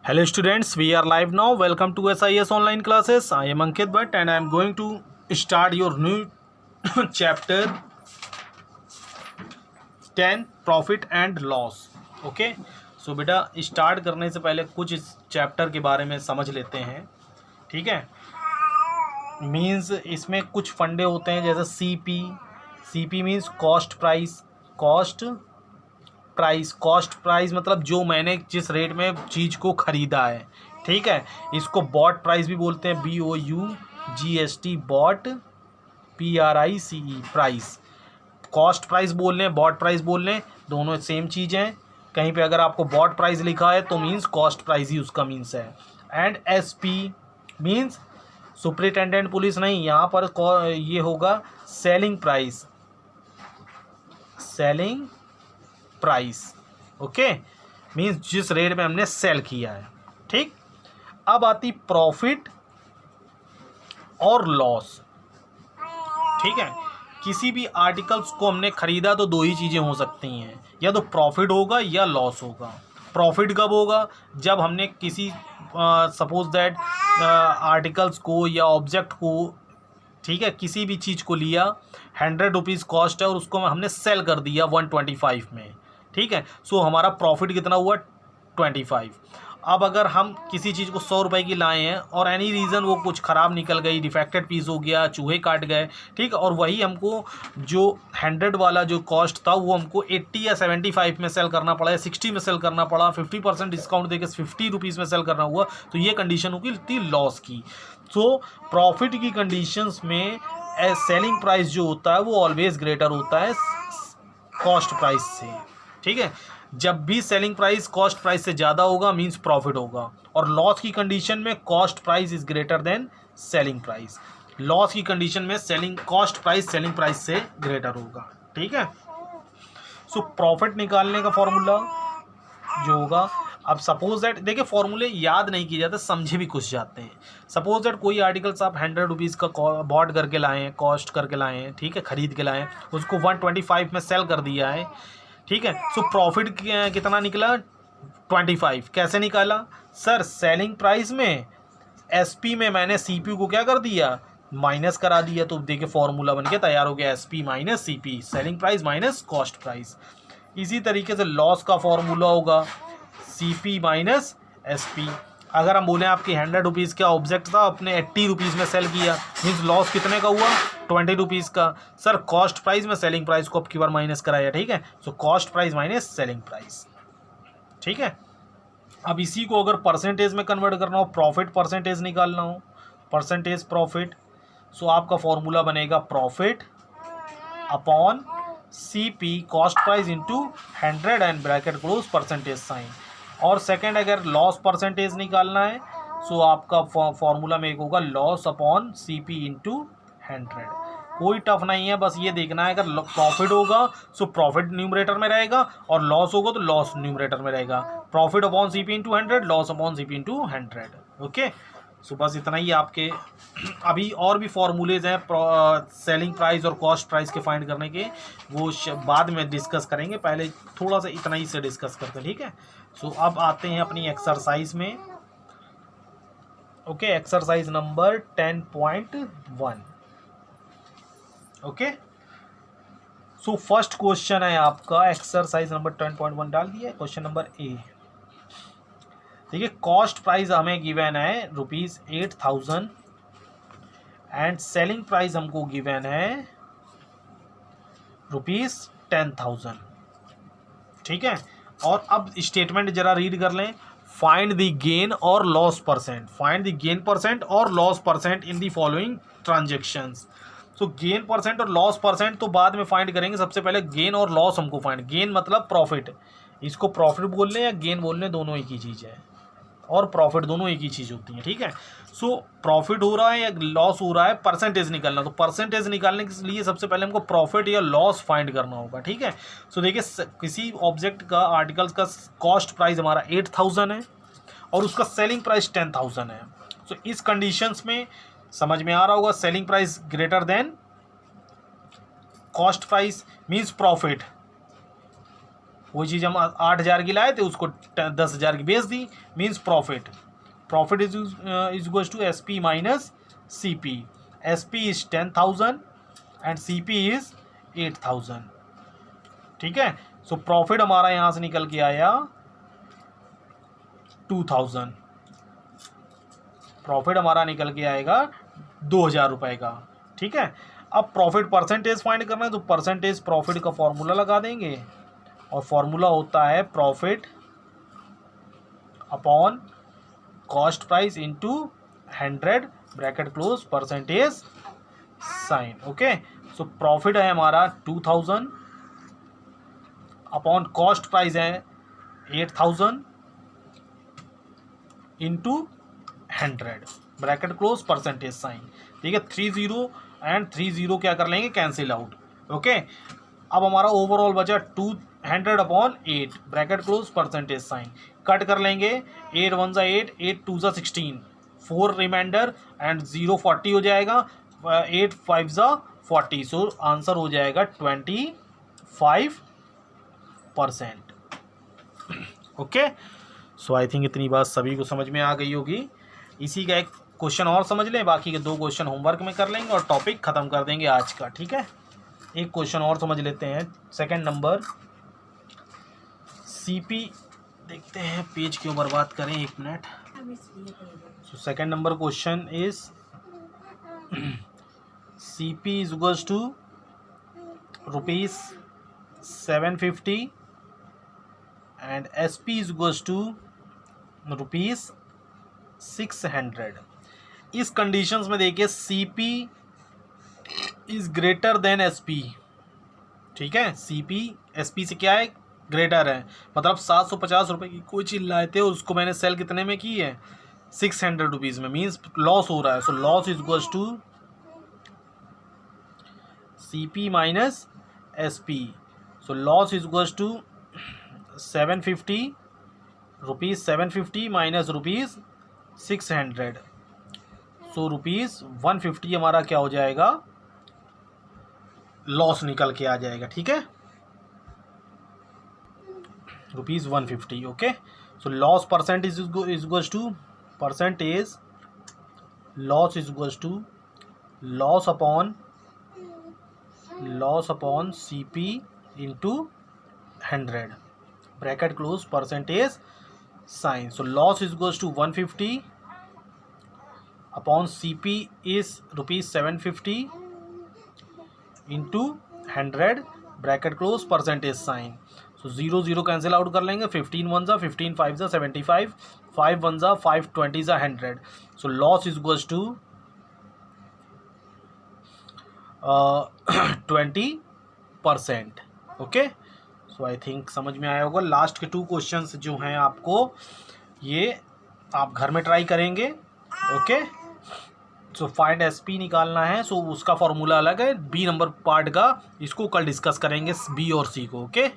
Hello students, we are live now. Welcome to SIS online classes. I am Ankit Bhatt and I am going to start your new chapter 10 profit and loss. Okay, so बेटा start करने से पहले कुछ इस chapter के बारे में समझ लेते हैं. ठीक है, मीन्स इसमें कुछ फंडे होते हैं जैसे सीपी मीन्स कॉस्ट प्राइस मतलब जो मैंने जिस रेट में चीज़ को ख़रीदा है. ठीक है, इसको बॉट प्राइस भी बोलते हैं, BOUGST bought PRICE price. Cost price बोल लें, बॉट प्राइस बोल लें, दोनों सेम चीज़ हैं. कहीं पे अगर आपको बॉट प्राइस लिखा है तो मीन्स कॉस्ट प्राइस ही उसका मीन्स है. And SP means superintendent police नहीं, यहाँ पर ये होगा सेलिंग प्राइस. ओके, मीन्स जिस रेट में हमने सेल किया है. ठीक, अब आती प्रॉफिट और लॉस. ठीक है, किसी भी आर्टिकल्स को हमने खरीदा तो दो ही चीज़ें हो सकती हैं, या तो प्रॉफिट होगा या लॉस होगा. प्रॉफिट कब होगा? जब हमने किसी सपोज दैट आर्टिकल्स को या ऑब्जेक्ट को, ठीक है, किसी भी चीज़ को लिया, 100 रुपीज़ कॉस्ट है और उसको हमने सेल कर दिया 125 में. ठीक है, सो हमारा प्रॉफिट कितना हुआ? 25. अब अगर हम किसी चीज़ को 100 रुपये की लाए हैं और एनी रीज़न वो कुछ ख़राब निकल गई, डिफेक्टेड पीस हो गया, चूहे काट गए, ठीक है, और वही हमको जो 100 वाला जो कॉस्ट था वो हमको 80 या 75 में सेल करना पड़ा या 60 में सेल करना पड़ा, 50% डिस्काउंट देकर 50 रुपीज़ में सेल करना हुआ, तो ये कंडीशन होगी थी लॉस की. सो प्रॉफिट की कंडीशंस में सेलिंग प्राइस जो होता है वो ऑलवेज ग्रेटर होता है कॉस्ट प्राइस से. ठीक है, जब भी सेलिंग प्राइस कॉस्ट प्राइस से ज़्यादा होगा मींस प्रॉफिट होगा, और लॉस की कंडीशन में cost price is greater then selling price. Loss की कंडीशन में कॉस्ट प्राइस सेलिंग प्राइस से ग्रेटर होगा. ठीक है, सो प्रॉफिट निकालने का फॉर्मूला जो होगा, अब सपोज दैट, देखिए फॉर्मूले याद नहीं किए जाते, समझे भी कुछ जाते हैं. सपोज दैट कोई आर्टिकल्स आप 100 रुपीज़ का बॉट करके लाए हैं, कॉस्ट करके लाए हैं, ठीक है, ख़रीद के लाए हैं, उसको 125 में सेल कर दिया है. ठीक है, सो प्रॉफिट कितना निकला? 25. कैसे निकाला सर? सेलिंग प्राइस में SP में मैंने CPU को क्या कर दिया? माइनस करा दिया. तो देखिए फॉर्मूला बन के तैयार हो गया, SP minus CP, selling price minus cost price. इसी तरीके से लॉस का फॉर्मूला होगा CP माइनस SP. अगर हम बोलें आपकी 100 रुपीज़ का ऑब्जेक्ट था, आपने 80 रुपीज़ में सेल किया, मीन्स लॉस कितने का हुआ? 20 रुपीज़ का. सर कॉस्ट प्राइस में सेलिंग प्राइस को अब की बार माइनस कराया. ठीक है, so cost price minus selling price. ठीक है, अब इसी को अगर परसेंटेज में कन्वर्ट करना हो, प्रॉफिट परसेंटेज निकालना हो, परसेंटेज प्रॉफिट, सो आपका फॉर्मूला बनेगा profit upon CP cost price into 100 and bracket close percentage sign. और सेकंड अगर लॉस परसेंटेज निकालना है, सो आपका फॉर्मूला में एक होगा लॉस अपॉन CP इंटू 100. कोई टफ नहीं है, बस ये देखना है अगर प्रॉफिट होगा सो प्रॉफिट न्यूमरेटर में रहेगा, और लॉस होगा तो लॉस न्यूमरेटर में रहेगा. Profit upon CP into 100, loss upon CP into 100. Okay, so बस इतना ही आपके. अभी और भी फॉर्मूलेज हैं सेलिंग प्राइस और कॉस्ट प्राइस के फाइंड करने के, वो बाद में डिस्कस करेंगे, पहले थोड़ा सा इतना ही से डिस्कस करते हैं. ठीक है, सो अब आते हैं अपनी एक्सरसाइज में. Okay, exercise number 10.1. Okay, so first question है आपका, एक्सरसाइज नंबर 10.1 डाल दिया. Question number A. देखिए कॉस्ट प्राइस हमें गिवन है ₹8,000 एंड सेलिंग प्राइस हमको गिवन है ₹10,000. ठीक है, और अब स्टेटमेंट जरा रीड कर लें. फाइंड द गेन और loss percent. Find the gain percent और loss percent in the following transactions. So gain percent और लॉस परसेंट तो बाद में फाइंड करेंगे, सबसे पहले गेन और लॉस हमको फाइंड. गेन मतलब प्रॉफिट, इसको प्रॉफिट बोल लें या गेन बोल लें, दोनों एक ही चीज़ है, और प्रॉफिट दोनों एक ही चीज़ होती है. ठीक है, सो प्रॉफिट हो रहा है या लॉस हो रहा है, परसेंटेज निकालना. तो परसेंटेज निकालने के लिए सबसे पहले हमको प्रॉफिट या लॉस फाइंड करना होगा. ठीक है, सो देखिए किसी ऑब्जेक्ट का, आर्टिकल्स का कॉस्ट प्राइस हमारा 8,000 है और उसका सेलिंग प्राइस 10,000 है. सो इस कंडीशंस में समझ में आ रहा होगा, selling price greater than cost price means profit. वही चीज़ हम 8,000 की लाए थे, उसको 10,000 की बेच दी, means profit. Profit is equals to S P minus C P. S P is 10,000 and C P is 8,000। ठीक है, सो प्रॉफिट हमारा यहाँ से निकल के आया 2,000। प्रॉफिट हमारा निकल के आएगा 2,000 रुपये का। ठीक है, अब प्रॉफिट परसेंटेज फाइंड करना है तो परसेंटेज प्रॉफिट का फॉर्मूला लगा देंगे, और फॉर्मूला होता है profit upon cost price into 100 bracket close percentage sign. Okay, so profit है हमारा 2,000 अपॉन कॉस्ट प्राइस है 8,000 into 100 bracket close percentage sign. ठीक है, 30 एंड 30 क्या कर लेंगे, कैंसिल आउट। ओके, अब हमारा ओवरऑल बचा 200 upon 8 bracket close percentage sign. Cut कर लेंगे, 8 1 ज़ा 8, 8 2 ज़ा 16, 4 रिमाइंडर एंड 0 40 हो जाएगा, 8 5 ज़ा 40। सो आंसर हो जाएगा 25%। ओके, सो आई थिंक इतनी बात सभी को समझ में आ गई होगी। इसी का एक क्वेश्चन और समझ लें, बाकी के 2 क्वेश्चन होमवर्क में कर लेंगे और टॉपिक ख़त्म कर देंगे आज का। ठीक है, एक क्वेश्चन और समझ लेते हैं, सेकंड नंबर। सीपी देखते हैं, पेज क्यों बर्बाद करें, 1 minute. So second number question is CP is equals to ₹750 and SP is equals to ₹600। इस कंडीशंस में देखिए CP is greater than SP. ठीक है, सीपी एसपी से क्या है, ग्रेटर है, मतलब 750 रुपये की कोई चीज़ लाए थे, उसको मैंने सेल कितने में की है, 600 रुपीज़ में, मीन्स लॉस हो रहा है। So loss is equals to CP minus SP. So loss is equals to 750 minus ₹600। So ₹150 हमारा क्या हो जाएगा, लॉस निकल के आ जाएगा। ठीक है, ₹150। Okay, so loss percentage is equals to percentage loss is equals to loss upon CP into 100 bracket close percentage sign. So loss is equals to 150 upon CP is ₹750 into 100 bracket close percentage sign. So 0 0 cancel out कर लेंगे, 15 1 ज़ा 15 5 ज़ा 75, 5 1 ज़ा 5 20 ज़ा 100। So loss is equals to 20%। Okay, so I think समझ में आया होगा। लास्ट के 2 क्वेश्चंस जो हैं आपको, ये आप घर में ट्राई करेंगे। ओके, सो फाइंड एसपी निकालना है, सो उसका फॉर्मूला अलग है, बी नंबर पार्ट का, इसको कल डिस्कस करेंगे, बी और सी को। ओके।